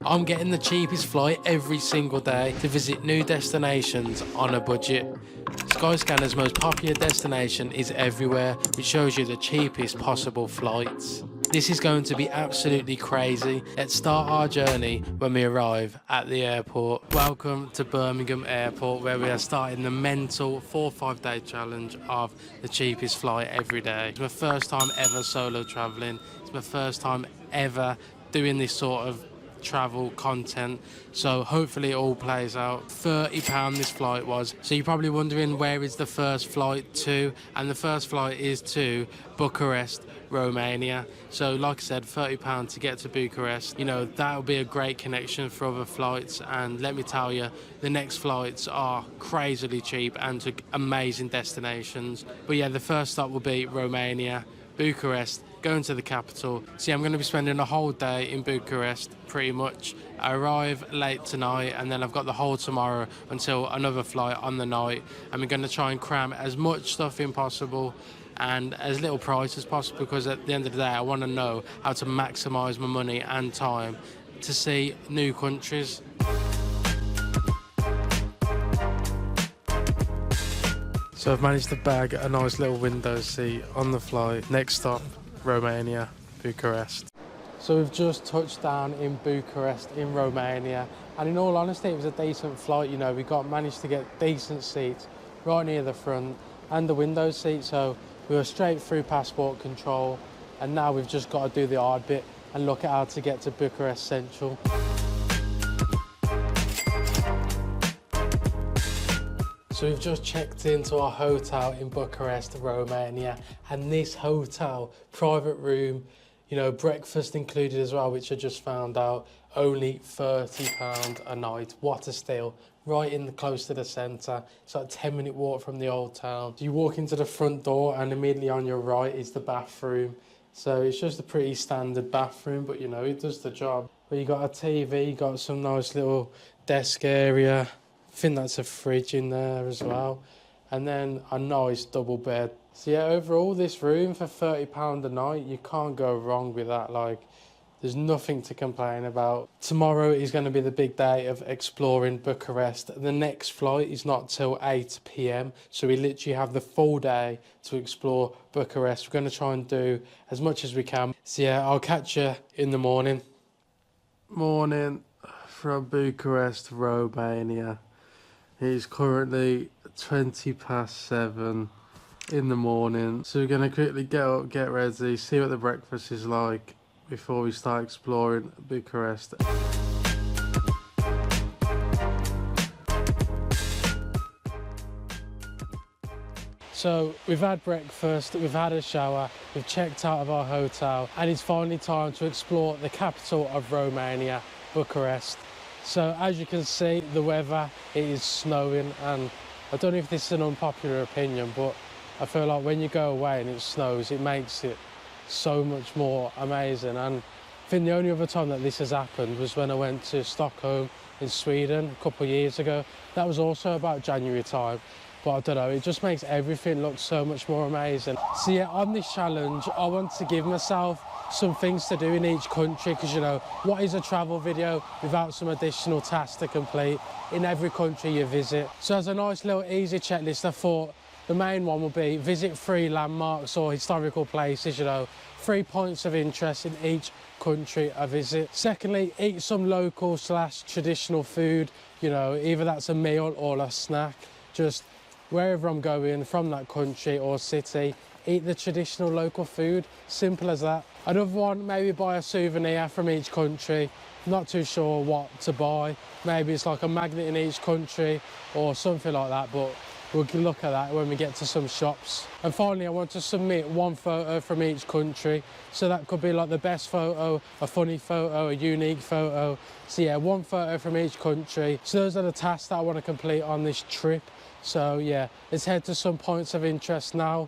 I'm getting the cheapest flight every single day to visit new destinations on a budget. Skyscanner's most popular destination is everywhere, which shows you the cheapest possible flights. This is going to be absolutely crazy. Let's start our journey when we arrive at the airport. Welcome to Birmingham Airport, where we are starting the mental 4 or 5 day challenge of the cheapest flight every day. It's my first time ever solo traveling. It's my first time ever doing this sort of travel content, so hopefully it all plays out. £30 this flight was. So you're probably wondering, where is the first flight to? And the first flight is to Bucharest, Romania. So like I said, £30 to get to Bucharest. You know, that'll be a great connection for other flights, and let me tell you, the next flights are crazily cheap and to amazing destinations. But yeah, the first stop will be Romania, Bucharest, going to the capital. See, I'm going to be spending a whole day in Bucharest, pretty much. I arrive late tonight, and then I've got the whole tomorrow until another flight on the night. And we're going to try and cram as much stuff in possible and as little price as possible, because at the end of the day, I want to know how to maximise my money and time to see new countries. So I've managed to bag a nice little window seat on the flight. Next stop, Romania, Bucharest. So we've just touched down in Bucharest in Romania, and in all honesty, it was a decent flight. You know, we managed to get decent seats right near the front and the window seat, so we were straight through passport control, and now we've just got to do the hard bit and look at how to get to Bucharest Central. So we've just checked into our hotel in Bucharest, Romania, and this hotel, private room, you know, breakfast included as well, which I just found out, only £30 a night. What a steal. Right in close to the centre. It's like a 10-minute walk from the old town. You walk into the front door and immediately on your right is the bathroom. So it's just a pretty standard bathroom, but you know, it does the job. But you got a TV, got some nice little desk area. I think that's a fridge in there as well, and then a nice double bed. So yeah, overall this room for £30 a night, you can't go wrong with that. Like, there's nothing to complain about. Tomorrow is going to be the big day of exploring Bucharest. The next flight is not till 8 PM, so we literally have the full day to explore Bucharest. We're going to try and do as much as we can. So yeah, I'll catch you in the morning. Morning from Bucharest, Romania. It's currently 7:20 in the morning, so we're going to quickly get up, get ready, see what the breakfast is like before we start exploring Bucharest. So we've had breakfast, we've had a shower, we've checked out of our hotel, and it's finally time to explore the capital of Romania, Bucharest. So as you can see, the weather, it is snowing, and I don't know if this is an unpopular opinion, but I feel like when you go away and it snows, it makes it so much more amazing. And I think the only other time that this has happened was when I went to Stockholm in Sweden a couple of years ago. That was also about January time, but I don't know, it just makes everything look so much more amazing. So yeah, on this challenge, I want to give myself some things to do in each country, because you know, what is a travel video without some additional tasks to complete in every country you visit? So as a nice little easy checklist, I thought the main one would be visit 3 landmarks or historical places, you know, 3 points of interest in each country I visit. Secondly, eat some local / traditional food, you know, either that's a meal or a snack. Just wherever I'm going from that country or city, eat the traditional local food, simple as that. Another one, maybe buy a souvenir from each country. Not too sure what to buy. Maybe it's like a magnet in each country or something like that, but we'll look at that when we get to some shops. And finally, I want to submit 1 photo from each country. So that could be like the best photo, a funny photo, a unique photo. So yeah, 1 photo from each country. So those are the tasks that I want to complete on this trip. So yeah, let's head to some points of interest now.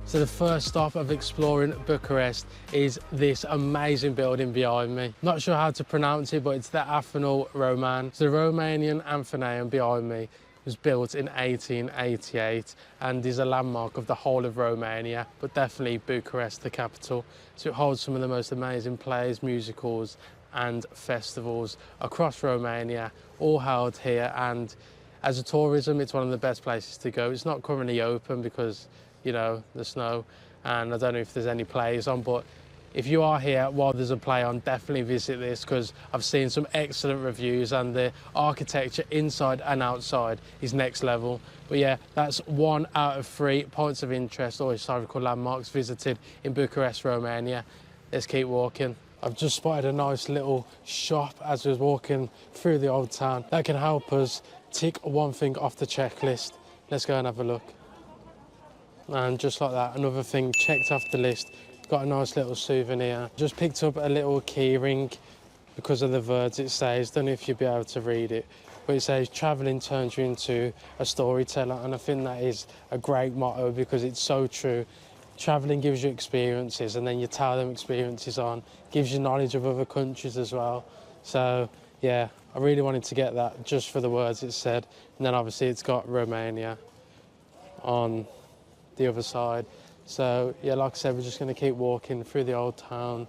So the first stop of exploring Bucharest is this amazing building behind me. Not sure how to pronounce it, but it's the Athenaeum Roman. It's the Romanian Athenaeum behind me. was built in 1888 and is a landmark of the whole of Romania, but definitely Bucharest, the capital. So it holds some of the most amazing plays, musicals and festivals across Romania, all held here. And as a tourism, it's one of the best places to go. It's not currently open because, you know, the snow, and I don't know if there's any plays on, but if you are here while there's a play on, definitely visit this, because I've seen some excellent reviews and the architecture inside and outside is next level. But yeah, that's 1 out of 3 points of interest or historical landmarks visited in Bucharest, Romania. Let's keep walking. I've just spotted a nice little shop as I was walking through the old town that can help us tick one thing off the checklist. Let's go and have a look. And just like that, another thing checked off the list. Got a nice little souvenir. Just picked up a little key ring because of the words it says. Don't know if you'll be able to read it, but it says travelling turns you into a storyteller, and I think that is a great motto because it's so true. Travelling gives you experiences, and then you tell them experiences on, gives you knowledge of other countries as well. So yeah, I really wanted to get that just for the words it said. And then obviously it's got Romania on the other side. So yeah, like I said, we're just going to keep walking through the old town.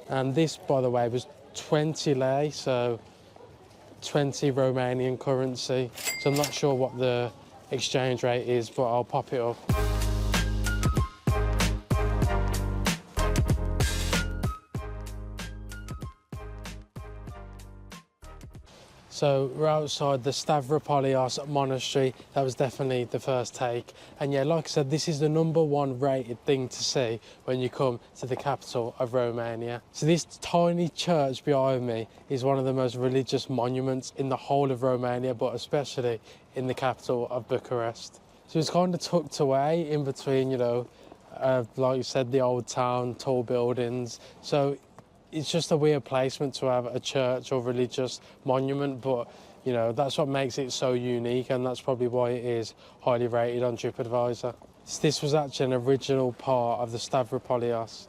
And this, by the way, was 20 lei, so 20 Romanian currency. So I'm not sure what the exchange rate is, but I'll pop it up. So we're outside the Stavropolios monastery. That was definitely the first take. And yeah, like I said, this is the #1 rated thing to see when you come to the capital of Romania. So this tiny church behind me is one of the most religious monuments in the whole of Romania, but especially in the capital of Bucharest. So it's kind of tucked away in between, you know, like you said, the old town, tall buildings. So it's just a weird placement to have a church or religious monument, but you know, that's what makes it so unique, and that's probably why it is highly rated on TripAdvisor. This was actually an original part of the Stavropolios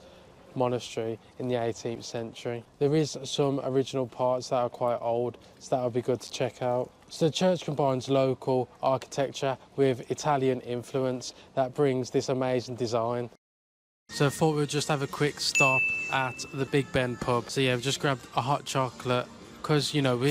monastery in the 18th century. There is some original parts that are quite old, so that would be good to check out. So the church combines local architecture with Italian influence that brings this amazing design. So I thought we'd just have a quick stop at the Big Ben pub. So yeah, we've just grabbed a hot chocolate because, you know,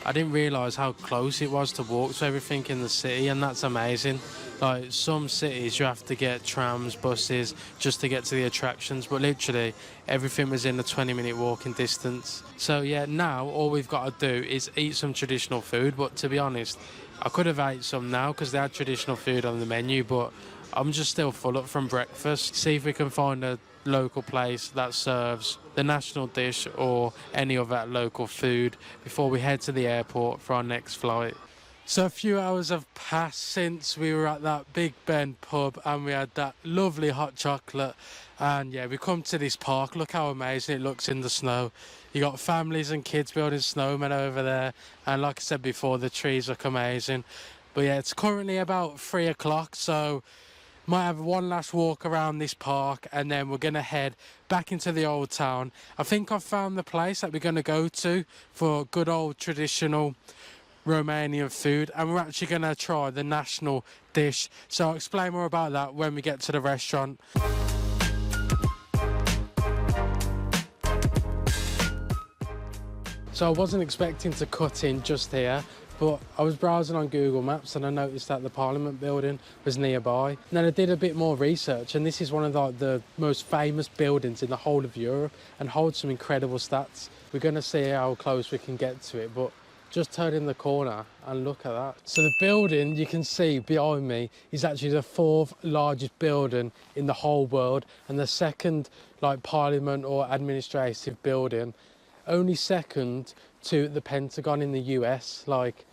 I didn't realise how close it was to walk to everything in the city, and that's amazing. Like some cities you have to get trams, buses just to get to the attractions, but literally everything was in a 20-minute walking distance. So yeah, now all we've got to do is eat some traditional food, but to be honest, I could have ate some now because they had traditional food on the menu, but I'm just still full up from breakfast. See if we can find a local place that serves the national dish or any of that local food before we head to the airport for our next flight. So a few hours have passed since we were at that Big Ben pub and we had that lovely hot chocolate. And yeah, we come to this park. Look how amazing it looks in the snow. You got families and kids building snowmen over there. And like I said before, the trees look amazing. But yeah, it's currently about 3 o'clock, so might have one last walk around this park and then we're going to head back into the old town. I think I've found the place that we're going to go to for good old traditional Romanian food, and we're actually going to try the national dish. So I'll explain more about that when we get to the restaurant. So I wasn't expecting to cut in just here, but I was browsing on Google Maps and I noticed that the Parliament building was nearby. And then I did a bit more research, and this is one of the most famous buildings in the whole of Europe and holds some incredible stats. We're going to see how close we can get to it, but just turn in the corner and look at that. So the building you can see behind me is actually the 4th largest building in the whole world, and the second like Parliament or administrative building, only second to the Pentagon in the US. Like,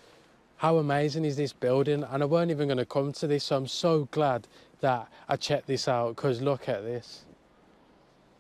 how amazing is this building? And I weren't even going to come to this, so I'm so glad that I checked this out, because look at this.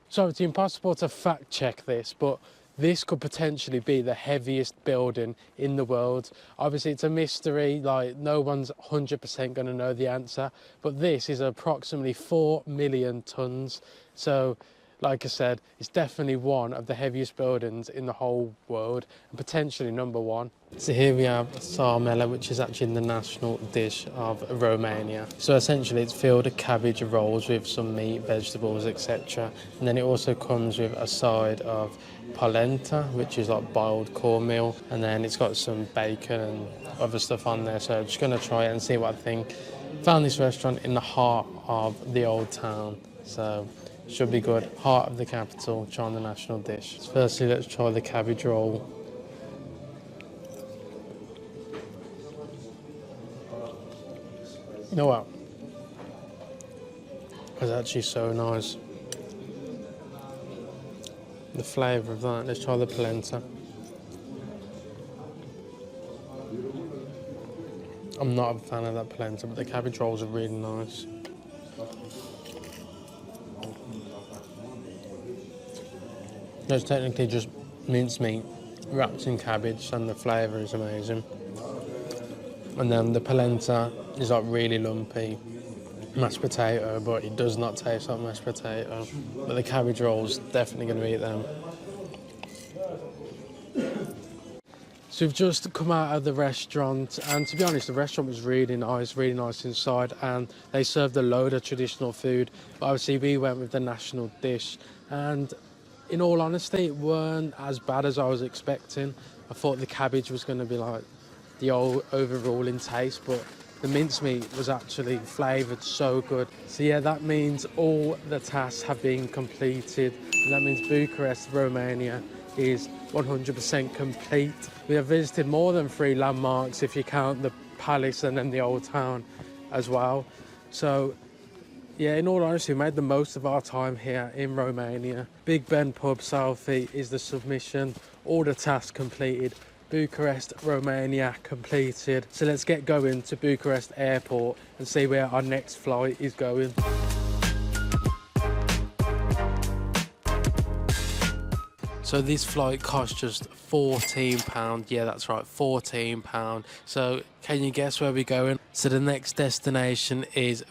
So it's impossible to fact check this, but this could potentially be the heaviest building in the world. Obviously it's a mystery, like no one's 100% going to know the answer, but this is approximately 4 million tons. So like I said, it's definitely one of the heaviest buildings in the whole world and potentially number one. So here we have sarmele, which is actually the national dish of Romania. So essentially it's filled with cabbage rolls with some meat, vegetables, etc. And then it also comes with a side of polenta, which is like boiled cornmeal. And then it's got some bacon and other stuff on there. So I'm just gonna try it and see what I think. Found this restaurant in the heart of the old town. So should be good. Heart of the capital, trying the national dish. So firstly, let's try the cabbage roll. You know what? It's actually so nice. The flavour of that. Let's try the polenta. I'm not a fan of that polenta, but the cabbage rolls are really nice. It's technically just mincemeat wrapped in cabbage, and the flavour is amazing. And then the polenta is like really lumpy mashed potato, but it does not taste like mashed potato. But the cabbage rolls, definitely going to eat them. So we've just come out of the restaurant, and to be honest, the restaurant was really nice inside, and they served a load of traditional food. But obviously we went with the national dish, and in all honesty, it weren't as bad as I was expecting. I thought the cabbage was going to be like the old overruling taste, but the mincemeat was actually flavoured so good. So yeah, that means all the tasks have been completed. And that means Bucharest, Romania is 100% complete. We have visited more than 3 landmarks if you count the palace and then the old town as well. So yeah, in all honesty, we made the most of our time here in Romania. Big Ben pub selfie is the submission. All the tasks completed. Bucharest, Romania completed. So let's get going to Bucharest airport and see where our next flight is going. So this flight cost just £14. Yeah, that's right, £14. So can you guess where we're going? So the next destination is